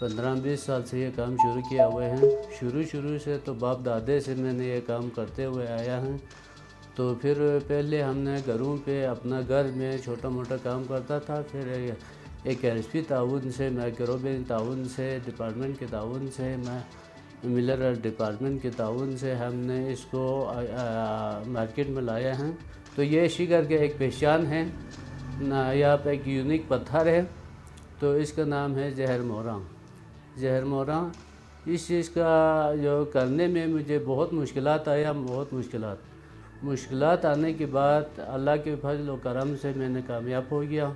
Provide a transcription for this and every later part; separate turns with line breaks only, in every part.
15-20 साल से ये काम शुरू किया हुए हैं। शुरू से तो बाप दादे से मैंने ये काम करते हुए आया हूँ। तो फिर पहले हमने घरों पे अपना घर में छोटा मोटा काम करता था, फिर एक एसपी ताउन से, माइक्रोबियल ताउन से, डिपार्टमेंट के ताउन से, मिलर डिपार्टमेंट के ताउन से हमने इसको मार्केट में लाया है। तो ये शिगर के एक पहचान है, यहाँ पे एक यूनिक पत्थर है, तो इसका नाम है जहर मोरा। इस चीज़ का जो करने में मुझे बहुत मुश्किलात आया, मुश्किलात आने के बाद अल्लाह के फजल व करम से मैंने कामयाब हो गया।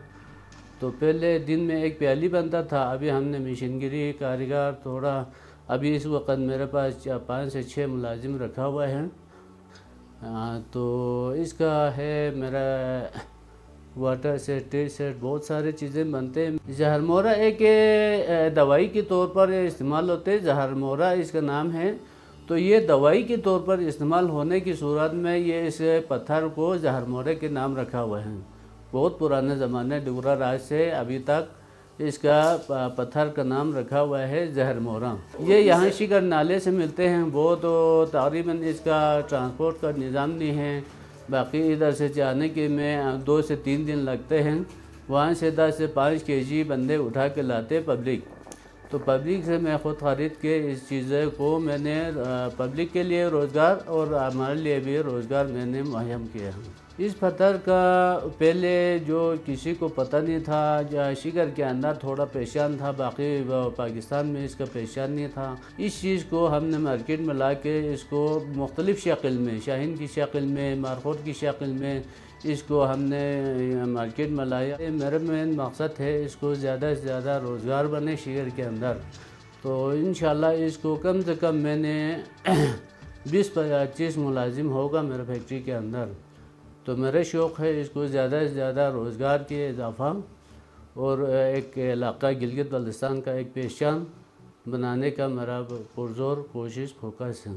तो पहले दिन में एक प्याली बनता था, अभी हमने मशीनगिरी कारीगर थोड़ा, अभी इस वक्त मेरे पास 5 से 6 मुलाजिम रखा हुआ है। तो इसका है मेरा वाटर सेट, टी सेट, बहुत सारे चीज़ें बनते हैं। जहर मोरा एक दवाई के तौर पर इस्तेमाल होते हैं, जहर मोरा इसका नाम है। तो ये दवाई के तौर पर इस्तेमाल होने की सूरत में ये इस पत्थर को जहर मोरे के नाम रखा हुआ है। बहुत पुराने ज़माने डुगरा राज से अभी तक इसका पत्थर का नाम रखा हुआ है जहर मोरा। ये यहाँ शिकर नाले से मिलते हैं वो, तो तकरीबन इसका ट्रांसपोर्ट का निज़ाम नहीं है। बाकी इधर से जाने के में 2 से 3 दिन लगते हैं। वहाँ से 10 से 5 केजी बंदे उठा के लाते पब्लिक। तो पब्लिक से मैं ख़ुद ख़रीद के इस चीज़ें को मैंने पब्लिक के लिए रोज़गार और हमारे लिए भी रोज़गार मैंने मुहैया किया है। इस पत्थर का पहले जो किसी को पता नहीं था, शिगर के अंदर थोड़ा पहचान था, बाकी पाकिस्तान में इसका पहचान नहीं था। इस चीज़ को हमने मार्केट में ला के इसको मुख्तलिफ़ शक्ल में, शाहीन की शक्ल में, मारखोट की शक्ल में इसको हमने मार्केट में लाया। मेरा मेन मकसद है इसको ज़्यादा से ज़्यादा रोज़गार बने शिगर के अंदर। तो इंशाल्लाह इसको कम से कम मैंने 20-25 मुलाजिम होगा मेरे फैक्ट्री के अंदर। तो मेरा शौक़ है इसको ज़्यादा से ज़्यादा रोज़गार के इजाफ़ा और एक इलाक़ा गिलगित बल्तिस्तान का एक पहचान बनाने का मेरा पुरज़ोर कोशिश फोकस है।